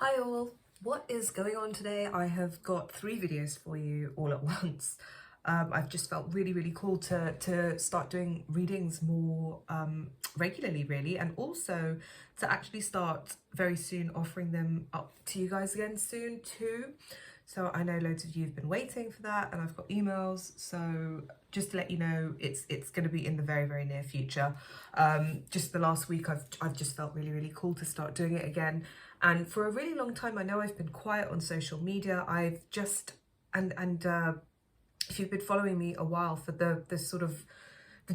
Hi all, what is going on today? I have got 3 videos for you all at once. I've just felt really cool to start doing readings more regularly really, and also to actually start very soon offering them up to you guys again soon too. So I know loads of you have been waiting for that, and I've got emails, so just to let you know, it's going to be in the very near future. Just the last week I've just felt really cool to start doing it again. And for a really long time, I know I've been quiet on social media. I've just, if you've been following me a while, for the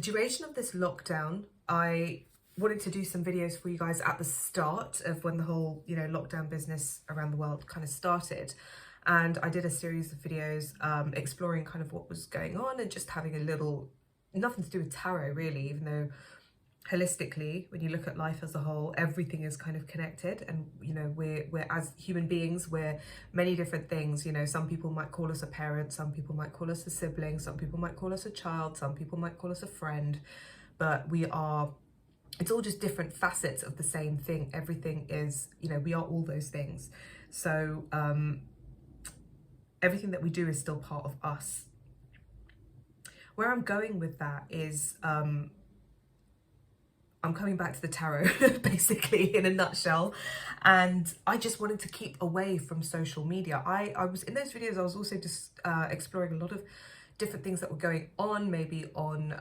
duration of this lockdown, I wanted to do some videos for you guys at the start of when the whole, lockdown business around the world kind of started. And I did a series of videos exploring kind of what was going on and just having a little, nothing to do with tarot really, even though holistically, when you look at life as a whole, everything is kind of connected. And we're as human beings, we're many different things. Some people might call us a parent, some people might call us a sibling, some people might call us a child, some people might call us a friend, but it's all just different facets of the same thing. Everything is, we are all those things. So everything that we do is still part of us. Where I'm going with that is I'm coming back to the tarot basically, in a nutshell, and I just wanted to keep away from social media. I was in those videos, I was also just exploring a lot of different things that were going on, maybe on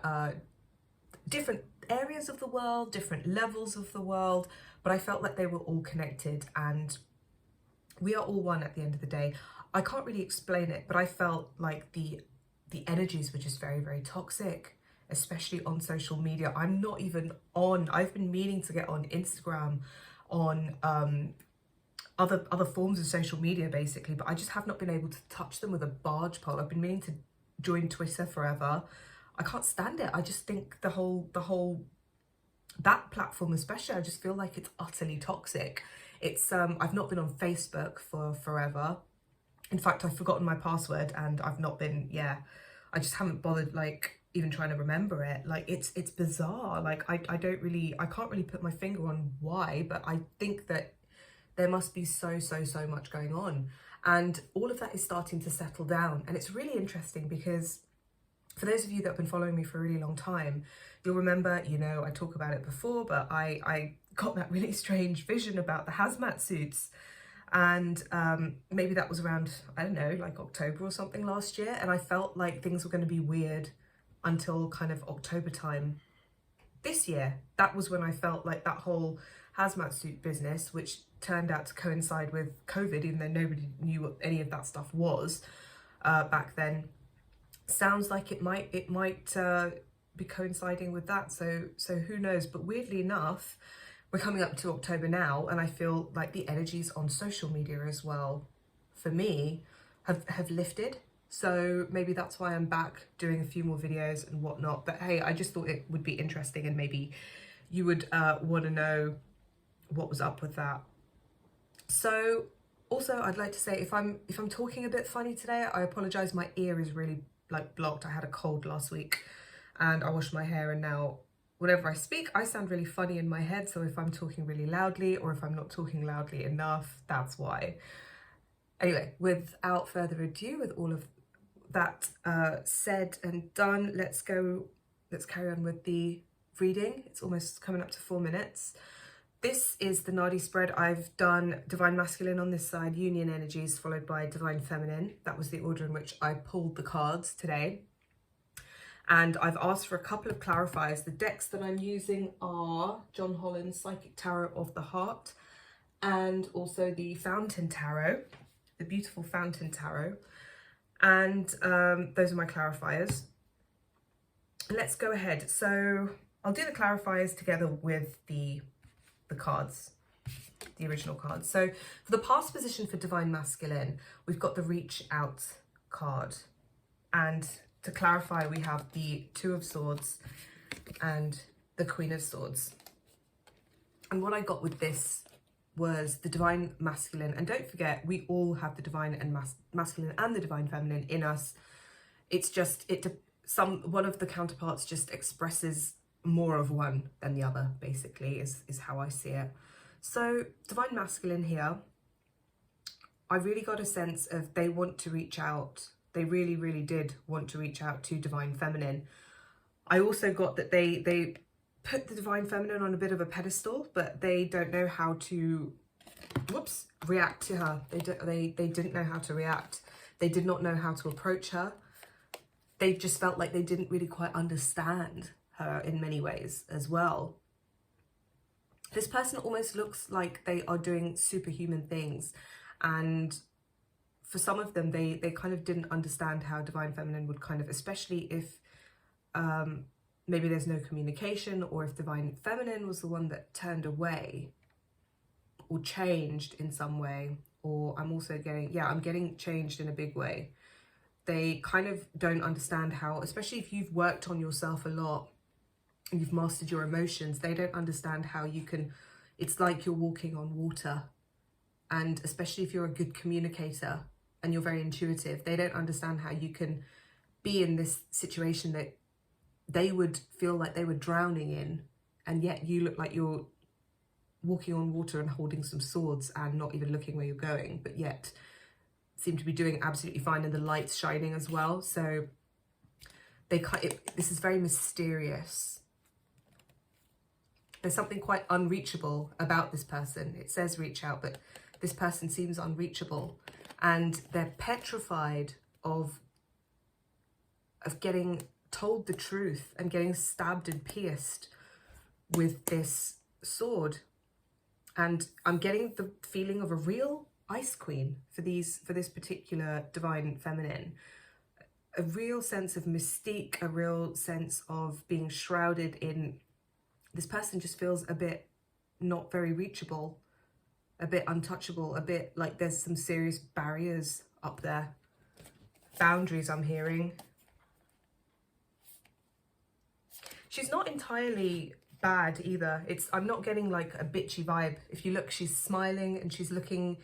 different areas of the world, different levels of the world, but I felt like they were all connected and we are all one at the end of the day. I can't really explain it, but I felt like the energies were just very toxic, especially on social media. I'm not even on, I've been meaning to get on Instagram, on other forms of social media basically, but I just have not been able to touch them with a barge pole. I've been meaning to join Twitter forever. I can't stand it. I just think the whole that platform especially, I just feel like it's utterly toxic. It's I've not been on Facebook for forever. In fact, I've forgotten my password and I've not been, I just haven't bothered like even trying to remember it. Like it's bizarre. Like I can't really put my finger on why, but I think that there must be so much going on. And all of that is starting to settle down. And it's really interesting because for those of you that have been following me for a really long time, you'll remember, I talk about it before, but I got that really strange vision about the hazmat suits. And maybe that was around, I don't know, like October or something last year. And I felt like things were going to be weird until kind of October time this year. That was when I felt like that whole hazmat suit business, which turned out to coincide with COVID, even though nobody knew what any of that stuff was back then, sounds like it might be coinciding with that. So who knows? But weirdly enough, we're coming up to October now, and I feel like the energies on social media as well, for me, have lifted. So maybe that's why I'm back doing a few more videos and whatnot. But hey, I just thought it would be interesting, and maybe you would want to know what was up with that. So also, I'd like to say, if I'm talking a bit funny today, I apologize. My ear is really like blocked. I had a cold last week and I washed my hair, and now whenever I speak, I sound really funny in my head. So if I'm talking really loudly or if I'm not talking loudly enough, that's why. Anyway, without further ado, with all of that said and done, let's carry on with the reading. It's almost coming up to 4 minutes. This is the Nadi Spread. I've done Divine Masculine on this side, Union Energies, followed by Divine Feminine. That was the order in which I pulled the cards today. And I've asked for a couple of clarifiers. The decks that I'm using are John Holland's Psychic Tarot of the Heart and also the Fountain Tarot, the beautiful Fountain Tarot. And those are my clarifiers. Let's go ahead. So I'll do the clarifiers together with the cards, the original cards. So for the past position for Divine Masculine, we've got the Reach Out card. And to clarify, we have the Two of Swords and the Queen of Swords. And what I got with this was the Divine Masculine. And don't forget, we all have the Divine and Masculine and the Divine Feminine in us. It's just, one of the counterparts just expresses more of one than the other, basically, is how I see it. So Divine Masculine here I really got a sense of they want to reach out. They really, really did want to reach out to Divine Feminine. I also got that they put the Divine Feminine on a bit of a pedestal, but they don't know how to, react to her. They didn't know how to react. They did not know how to approach her. They just felt like they didn't really quite understand her in many ways as well. This person almost looks like they are doing superhuman things, and for some of them they kind of didn't understand how Divine Feminine would kind of, especially if maybe there's no communication, or if Divine Feminine was the one that turned away or changed in some way. Or I'm also getting, I'm getting changed in a big way. They kind of don't understand how, especially if you've worked on yourself a lot and you've mastered your emotions, they don't understand how you can, it's like you're walking on water. And especially if you're a good communicator and you're very intuitive, they don't understand how you can be in this situation that they would feel like they were drowning in, and yet you look like you're walking on water and holding some swords and not even looking where you're going, but yet seem to be doing absolutely fine, and the light's shining as well. So this is very mysterious. There's something quite unreachable about this person. It says reach out, but this person seems unreachable, and they're petrified of getting told the truth and getting stabbed and pierced with this sword. And I'm getting the feeling of a real ice queen for this particular Divine Feminine. A real sense of mystique, a real sense of being shrouded in, this person just feels a bit not very reachable, a bit untouchable, a bit like there's some serious barriers up there. Boundaries, I'm hearing. She's not entirely bad either. I'm not getting like a bitchy vibe. If you look, she's smiling and she's looking,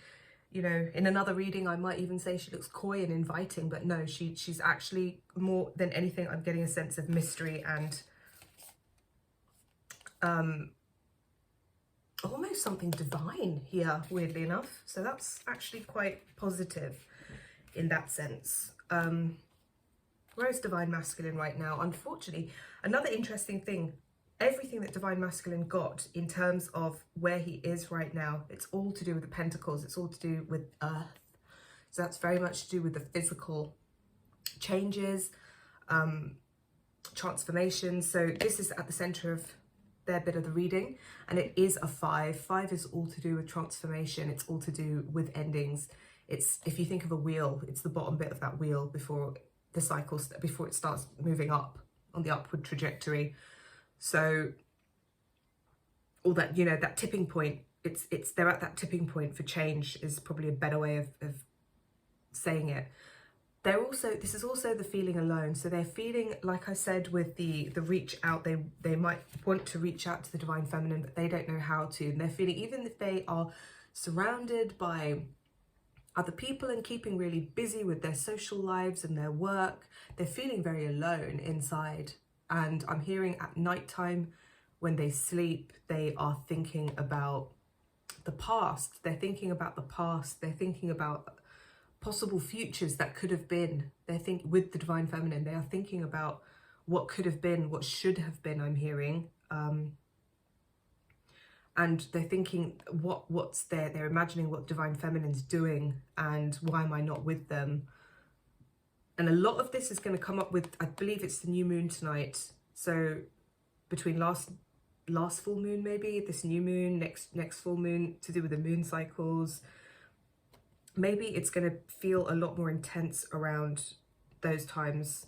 you know, in another reading I might even say she looks coy and inviting, but no, she's actually, more than anything, I'm getting a sense of mystery and almost something divine here, weirdly enough. So that's actually quite positive in that sense. Where is Divine Masculine right now? Unfortunately, another interesting thing, everything that Divine Masculine got in terms of where he is right now, it's all to do with the Pentacles. It's all to do with Earth. So that's very much to do with the physical changes, transformations. So this is at the center of their bit of the reading, and it is a 5. 5 is all to do with transformation. It's all to do with endings. It's, if you think of a wheel, it's the bottom bit of that wheel before the cycle, before it starts moving up on the upward trajectory. So all that, you know, that tipping point, they're at that tipping point for change is probably a better way of saying it. They're also, this is also the feeling alone. So they're feeling, like I said, with the reach out, they might want to reach out to the Divine Feminine, but they don't know how to. And they're feeling, even if they are surrounded by other people and keeping really busy with their social lives and their work, they're feeling very alone inside. And I'm hearing at nighttime, when they sleep, they are thinking about the past. They're thinking about the past. They're thinking about possible futures that could have been. With the Divine Feminine, they are thinking about what could have been, what should have been, I'm hearing. And they're thinking they're imagining what Divine Feminine's doing and why am I not with them? And a lot of this is going to come up with, I believe it's the new moon tonight. So between last full moon, maybe this new moon, next full moon, to do with the moon cycles. Maybe it's going to feel a lot more intense around those times.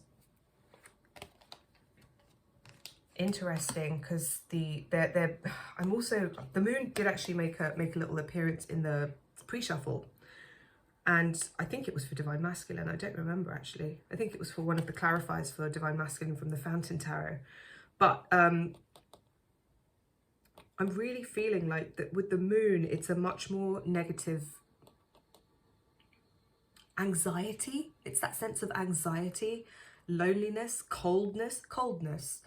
Interesting, because the moon did actually make a little appearance in the pre-shuffle, and I think it was for Divine Masculine. I don't remember actually. I think it was for one of the clarifiers for Divine Masculine from the Fountain Tarot. But I'm really feeling like that with the moon, it's a much more negative anxiety. It's that sense of anxiety, loneliness, coldness.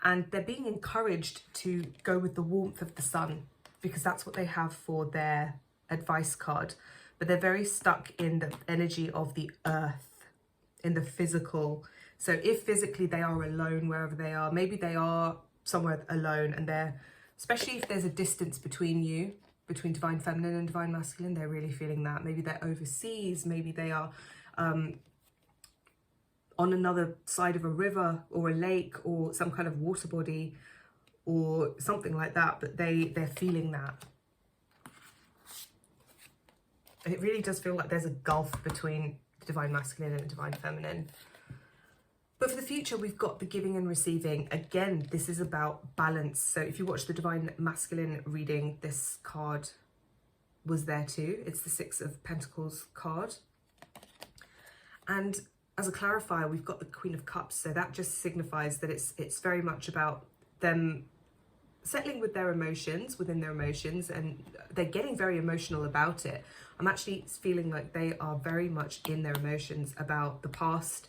And they're being encouraged to go with the warmth of the sun, because that's what they have for their advice card. but they're very stuck in the energy of the earth, in the physical. So if physically they are alone wherever they are, maybe they are somewhere alone, and they're, especially if there's a distance between you, between divine feminine and divine masculine, they're really feeling that. Maybe they're overseas, maybe they are on another side of a river or a lake or some kind of water body or something like that, but they're feeling that. And it really does feel like there's a gulf between the divine masculine and the divine feminine. But for the future, we've got the giving and receiving. Again, this is about balance. So if you watch the divine masculine reading, this card was there too. It's the Six of Pentacles card. And as a clarifier, we've got the Queen of Cups. So that just signifies that it's very much about them settling with their emotions, within their emotions, and they're getting very emotional about it. I'm actually feeling like they are very much in their emotions about the past.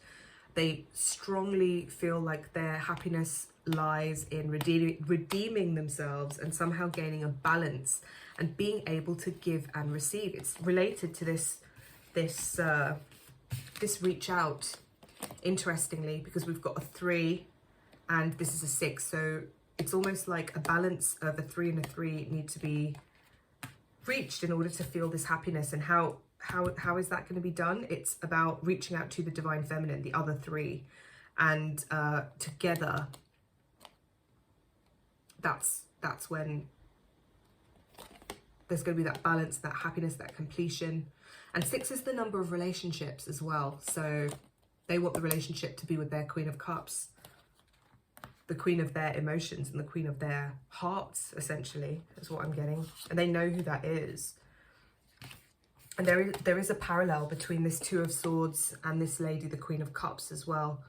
They strongly feel like their happiness lies in redeeming themselves and somehow gaining a balance and being able to give and receive. It's related to this reach out, interestingly, because we've got a 3 and this is a 6. So it's almost like a balance of a 3 and a 3 need to be reached in order to feel this happiness. And how is that going to be done? It's about reaching out to the divine feminine, the other 3, and together that's when there's going to be that balance, that happiness, that completion. And 6 is the number of relationships as well. So they want the relationship to be with their Queen of Cups, the queen of their emotions and the queen of their hearts, essentially, is what I'm getting. And they know who that is. And there is a parallel between this 2 of Swords and this lady, the Queen of Cups, as well.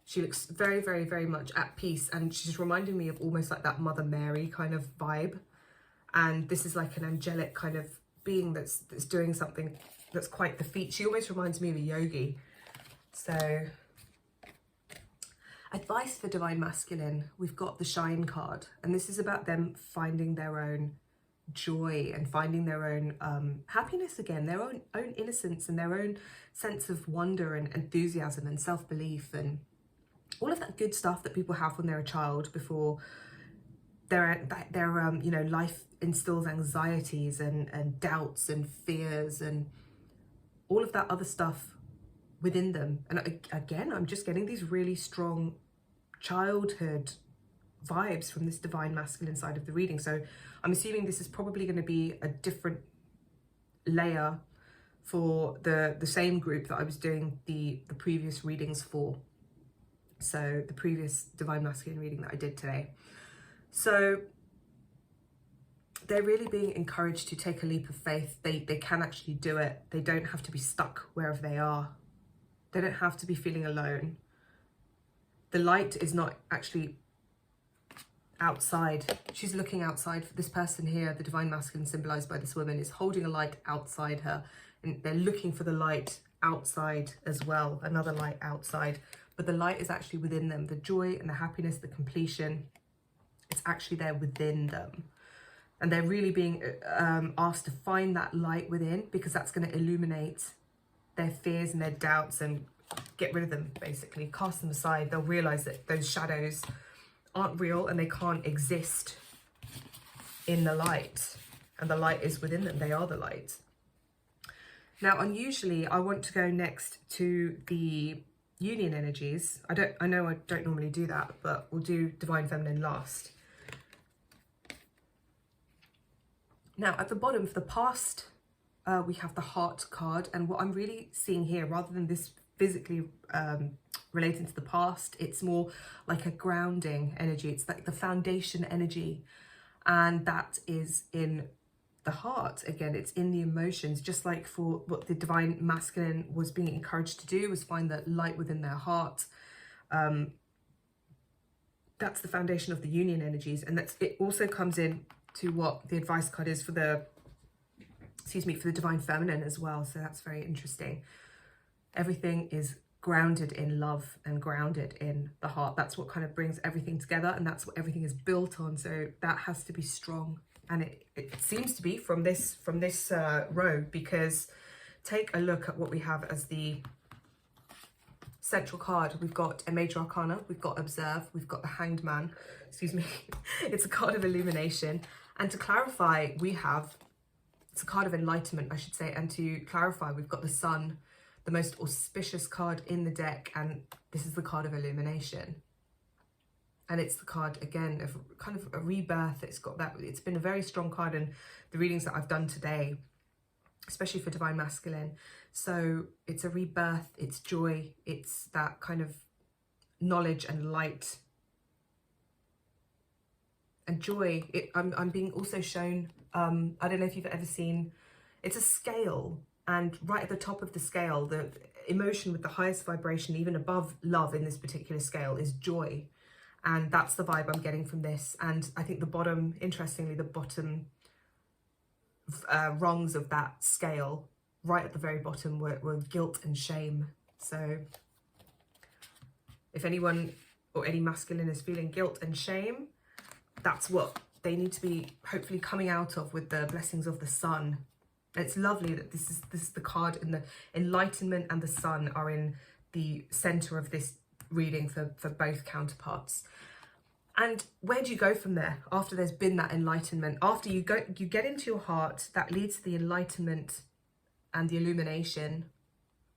She looks very, very, very much at peace. And she's reminding me of almost like that Mother Mary kind of vibe. And this is like an angelic kind of being that's doing something that's quite the feat. She almost reminds me of a yogi. So, advice for divine masculine, we've got the Shine card. And this is about them finding their own joy and finding their own happiness again, their own innocence and their own sense of wonder and enthusiasm and self-belief and all of that good stuff that people have when they're a child before their you know, life instills anxieties and doubts and fears and all of that other stuff within them. And again, I'm just getting these really strong childhood vibes from this divine masculine side of the reading. So I'm assuming this is probably going to be a different layer for the same group that I was doing the previous readings for. So the previous divine masculine reading that I did today. So they're really being encouraged to take a leap of faith. They can actually do it. They don't have to be stuck wherever they are. They don't have to be feeling alone. The light is not actually outside. She's looking outside. For this person here, the divine masculine symbolized by this woman, is holding a light outside her. And they're looking for the light outside as well. Another light outside. But the light is actually within them. The joy and the happiness, the completion, it's actually there within them. And they're really being asked to find that light within, because that's going to illuminate their fears and their doubts and get rid of them, basically. Cast them aside. They'll realize that those shadows aren't real and they can't exist in the light. And the light is within them. They are the light. Now, unusually, I want to go next to the union energies. I know I don't normally do that, but we'll do divine feminine last. Now, at the bottom, for the past, we have the heart card. And what I'm really seeing here, rather than this physically relating to the past, it's more like a grounding energy. It's like the foundation energy. And that is in the heart. Again, it's in the emotions, just like for what the divine masculine was being encouraged to do, was find that light within their heart. That's the foundation of the union energies. And it also comes in to what the advice card is for the, for the divine feminine as well. So that's very interesting. Everything is grounded in love and grounded in the heart. That's what kind of brings everything together, and that's what everything is built on. So that has to be strong. And it seems to be from this row, because take a look at what we have as the central card. We've got a major arcana, we've got observe, we've got the hanged man, excuse me. It's a card of illumination. And to clarify, we have, it's a card of enlightenment, I should say. And to clarify, we've got the sun, the most auspicious card in the deck, and this is the card of illumination. And it's the card, again, of kind of a rebirth. It's got that, it's been a very strong card in the readings that I've done today, especially for Divine Masculine. So it's a rebirth, it's joy, it's that kind of knowledge and light and joy. I'm being also shown, I don't know if you've ever seen, it's a scale, and right at the top of the scale, the emotion with the highest vibration, even above love in this particular scale, is joy. And that's the vibe I'm getting from this. And I think the bottom, interestingly, the bottom rungs of that scale, right at the very bottom, were guilt and shame. So if anyone or any masculine is feeling guilt and shame, that's what they need to be hopefully coming out of with the blessings of the sun. And it's lovely that this is the card, and the enlightenment and the sun are in the center of this reading for both counterparts. And where do you go from there after there's been that enlightenment? After you get into your heart, that leads to the enlightenment and the illumination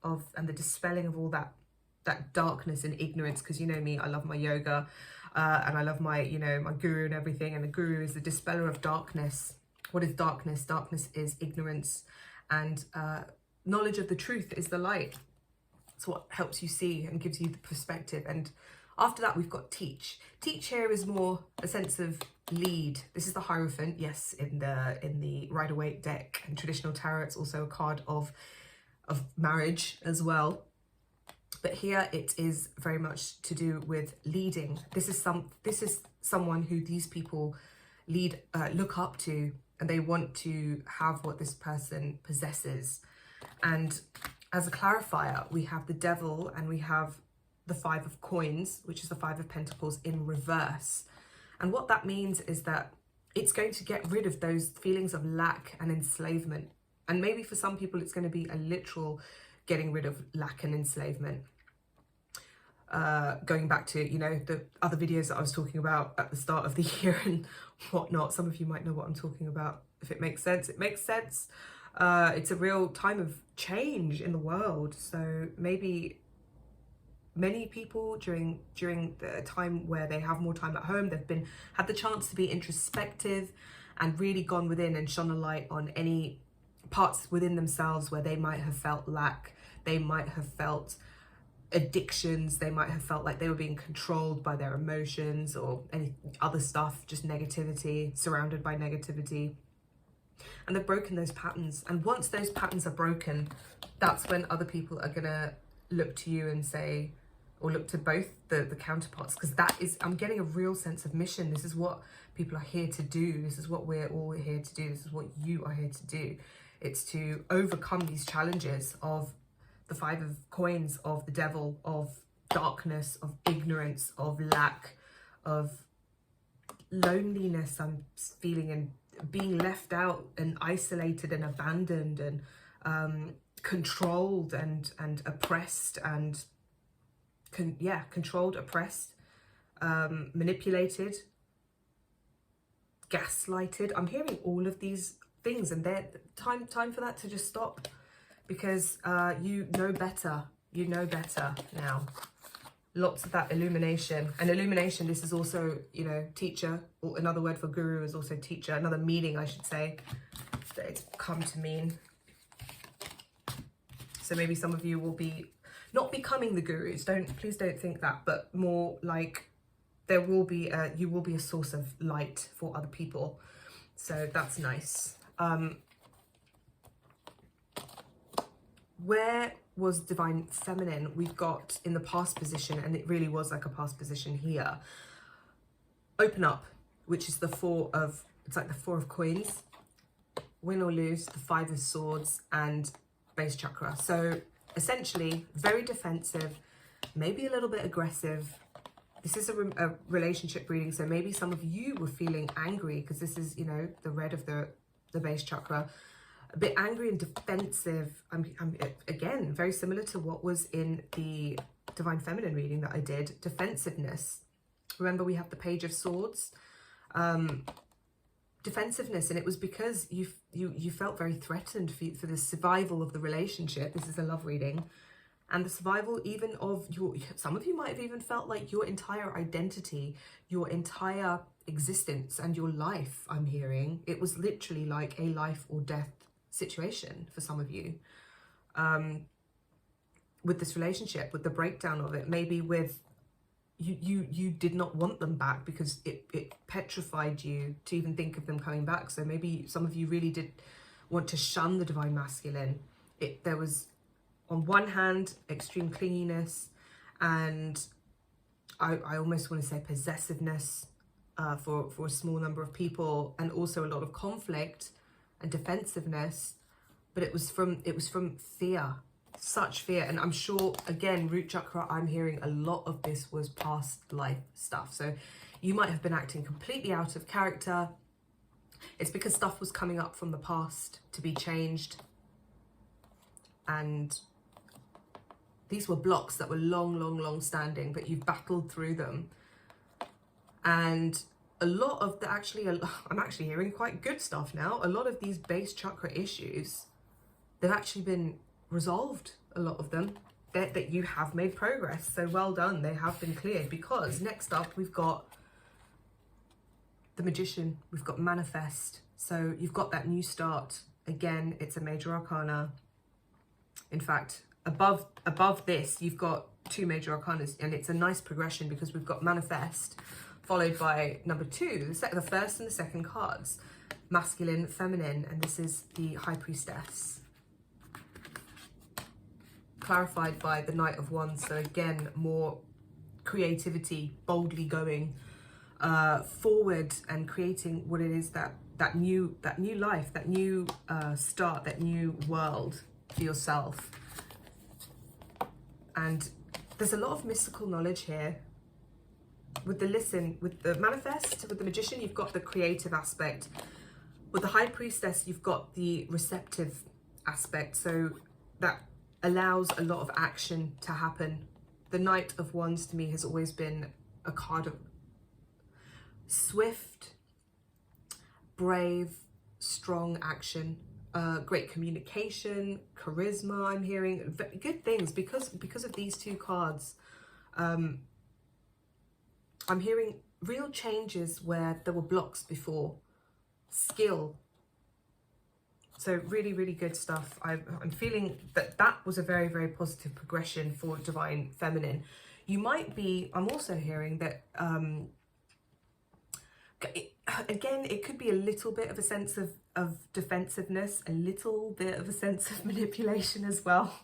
of, and the dispelling of all that darkness and ignorance. Because you know me, I love my yoga, and I love my, my guru and everything. And the guru is the dispeller of darkness. What is darkness? Darkness is ignorance, and knowledge of the truth is the light. It's what helps you see and gives you the perspective. And after that, we've got teach. Teach here is more a sense of lead. This is the Hierophant, yes, in the Rider-Waite deck and traditional tarot. It's also a card of marriage as well. But here it is very much to do with leading. This is someone who these people look up to, and they want to have what this person possesses. And as a clarifier, we have the Devil, and we have the Five of Coins, which is the Five of Pentacles in reverse. And what that means is that it's going to get rid of those feelings of lack and enslavement. And maybe for some people, it's going to be a literal getting rid of lack and enslavement. Going back to, the other videos that I was talking about at the start of the year and whatnot. Some of you might know what I'm talking about. If it makes sense, it makes sense. It's a real time of change in the world. So maybe many people during the time where they have more time at home, they've had the chance to be introspective and really gone within and shone a light on any parts within themselves where they might have felt lack, they might have felt addictions, they might have felt like they were being controlled by their emotions or any other stuff, just negativity, surrounded by negativity. And they've broken those patterns. And once those patterns are broken, that's when other people are gonna look to you and say, or look to both the counterparts, because that is, I'm getting a real sense of mission. This is what people are here to do. This is what we're all here to do. This is what you are here to do. It's to overcome these challenges of the Five of Coins, of the Devil, of darkness, of ignorance, of lack, of loneliness I'm feeling, and being left out and isolated and abandoned and controlled and oppressed and controlled, oppressed, manipulated, gaslighted. I'm hearing all of these things, and they're time for that to just stop, because you know better now. Lots of that illumination. And illumination, this is also, teacher, or another word for guru is also teacher, another meaning, I should say, that it's come to mean. So maybe some of you will be not becoming the gurus, please don't think that, but more like you will be a source of light for other people. So that's nice. Where was Divine Feminine? We've got in the past position, and it really was like a past position here. Open up, which is it's like the Four of Coins. Win or lose, the Five of Swords, and base chakra. So essentially very defensive, maybe a little bit aggressive, This is a relationship reading, so maybe some of you were feeling angry because this is, you know, the red of the base chakra. A bit angry and defensive. Again, very similar to what was in the Divine Feminine reading that I did. Defensiveness. Remember, we have the Page of Swords. Defensiveness, and it was because you felt very threatened for the survival of the relationship. This is a love reading. And the survival even of some of you might have even felt like your entire identity, your entire existence and your life, I'm hearing, it was literally like a life or death situation for some of you. With this relationship, with the breakdown of it, maybe with you did not want them back because it petrified you to even think of them coming back. So maybe some of you really did want to shun the Divine Masculine. There was, on one hand, extreme clinginess, and I almost want to say possessiveness for a small number of people, and also a lot of conflict and defensiveness. But it was from fear, such fear. And I'm sure, again, root chakra, I'm hearing a lot of this was past life stuff. So you might have been acting completely out of character. It's because stuff was coming up from the past to be changed, and these were blocks that were long standing, but you've battled through them. And a lot of the, I'm actually hearing quite good stuff now. A lot of these base chakra issues, they've actually been resolved, a lot of them, that you have made progress. So well done, they have been cleared. Because next up, we've got the Magician, we've got Manifest. So you've got that new start. Again, it's a major arcana. In fact, above this, you've got two major arcanas, and it's a nice progression because we've got Manifest followed by number 2, the first and the second cards, masculine, feminine, and this is the High Priestess, clarified by the Knight of Wands. So again, more creativity, boldly going forward and creating what it is that new life, that new start, that new world for yourself. And there's a lot of mystical knowledge here. With the Manifest, with the Magician, you've got the creative aspect. With the High Priestess, you've got the receptive aspect. So that allows a lot of action to happen. The Knight of Wands to me has always been a card of swift, brave, strong action. Great communication, charisma, I'm hearing good things because of these two cards. I'm hearing real changes where there were blocks before. Skill. So really good stuff. I'm feeling that was a very positive progression for Divine Feminine. You might be, I'm also hearing that again, it could be a little bit of a sense of defensiveness, a little bit of a sense of manipulation as well.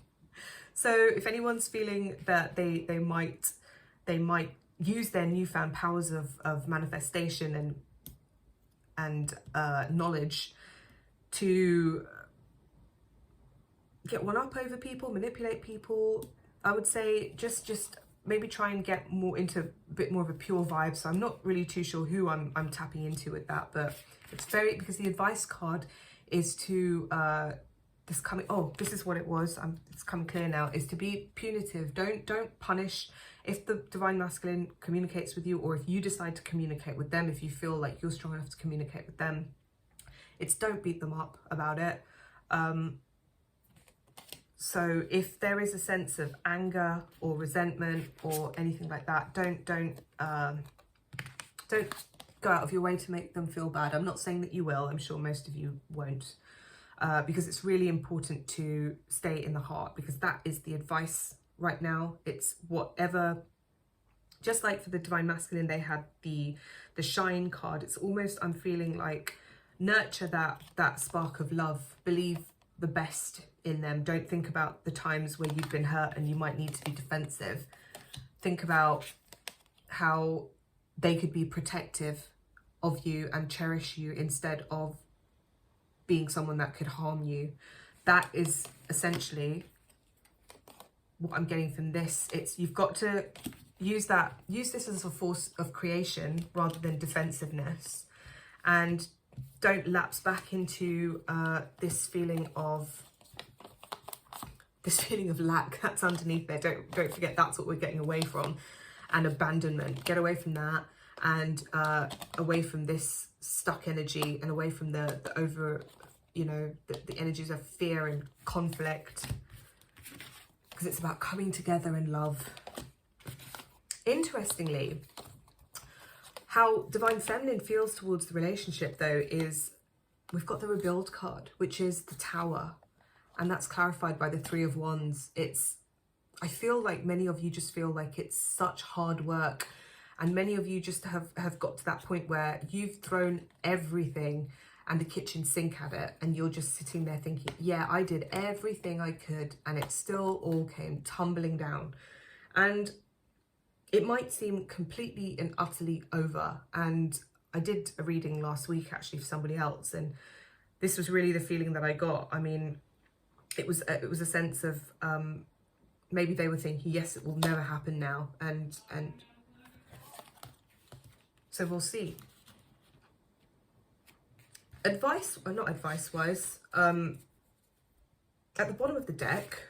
So if anyone's feeling that they might use their newfound powers of manifestation and knowledge to get one up over people, manipulate people, I would say just maybe try and get more into a bit more of a pure vibe. So I'm not really too sure who I'm tapping into with that, but it's because the advice card is to this is what it was, it's come clear now, is to be punitive. Don't punish. If the Divine Masculine communicates with you, or if you decide to communicate with them, if you feel like you're strong enough to communicate with them, it's don't beat them up about it. So if there is a sense of anger or resentment or anything like that, don't go out of your way to make them feel bad. I'm not saying that you will. I'm sure most of you won't, because it's really important to stay in the heart, because that is the advice right now. It's whatever, just like for the Divine Masculine, they had the Shine card. It's almost, I'm feeling like, nurture that spark of love. Believe the best in them. Don't think about the times where you've been hurt and you might need to be defensive. Think about how they could be protective of you and cherish you instead of being someone that could harm you. That is essentially what I'm getting from this. You've got to use this as a force of creation rather than defensiveness, and don't lapse back into this feeling of lack that's underneath there. Don't forget that's what we're getting away from, and abandonment. Get away from that, and away from this stuck energy, and away from the over, you know, the energies of fear and conflict, because it's about coming together in love. Interestingly, how Divine Feminine feels towards the relationship, though, is we've got the Rebuild card, which is the Tower, and that's clarified by the Three of Wands. I feel like many of you just feel like it's such hard work, and many of you just have got to that point where you've thrown everything and the kitchen sink at it, and you're just sitting there thinking, yeah, I did everything I could, and it still all came tumbling down. And it might seem completely and utterly over. And I did a reading last week actually for somebody else, and this was really the feeling that I got. I mean, it was a sense of maybe they were thinking, yes, it will never happen now, and so we'll see. Advice, or not advice wise, at the bottom of the deck,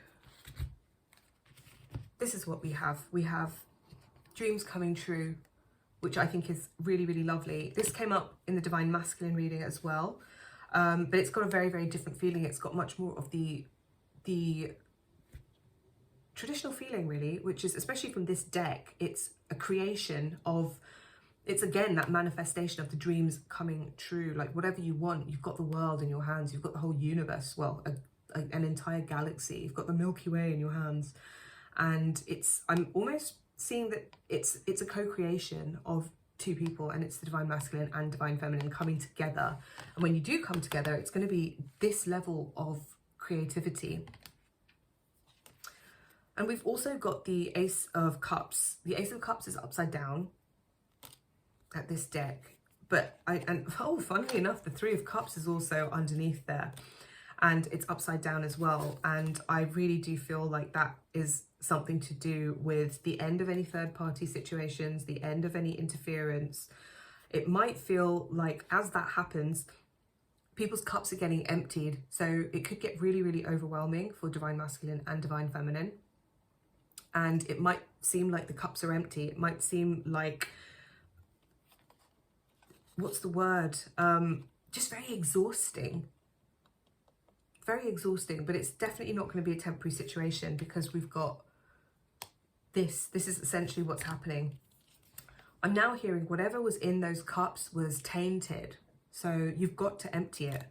this is what we have. We have dreams coming true, which I think is really, really lovely. This came up in the Divine Masculine reading as well, but it's got a very, very different feeling. It's got much more of the traditional feeling, really, which is, especially from this deck, it's a creation of, it's again that manifestation of the dreams coming true. Like whatever you want, you've got the world in your hands, you've got the whole universe, well, an entire galaxy, you've got the Milky Way in your hands. And I'm almost seeing that it's a co-creation of two people, and it's the Divine Masculine and Divine Feminine coming together. And when you do come together, it's going to be this level of creativity. And we've also got the Ace of Cups. The Ace of Cups is upside down at this deck, but funnily enough, the Three of Cups is also underneath there, and it's upside down as well. And I really do feel like that is something to do with the end of any third party situations, the end of any interference. It might feel like as that happens, people's cups are getting emptied, so it could get really, really overwhelming for Divine Masculine and Divine Feminine. And it might seem like the cups are empty. It might seem like, what's the word? Just very exhausting. Very exhausting, but it's definitely not going to be a temporary situation, because we've got this. This is essentially what's happening. I'm now hearing whatever was in those cups was tainted, so you've got to empty it.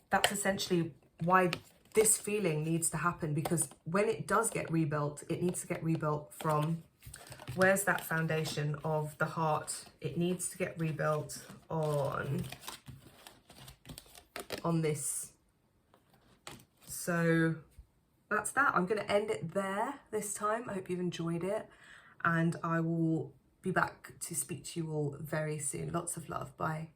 That's essentially why this feeling needs to happen, because when it does get rebuilt, it needs to get rebuilt from, where's that foundation of the heart? It needs to get rebuilt on this. So that's that. I'm going to end it there this time. I hope you've enjoyed it, and I will be back to speak to you all very soon. Lots of love. Bye.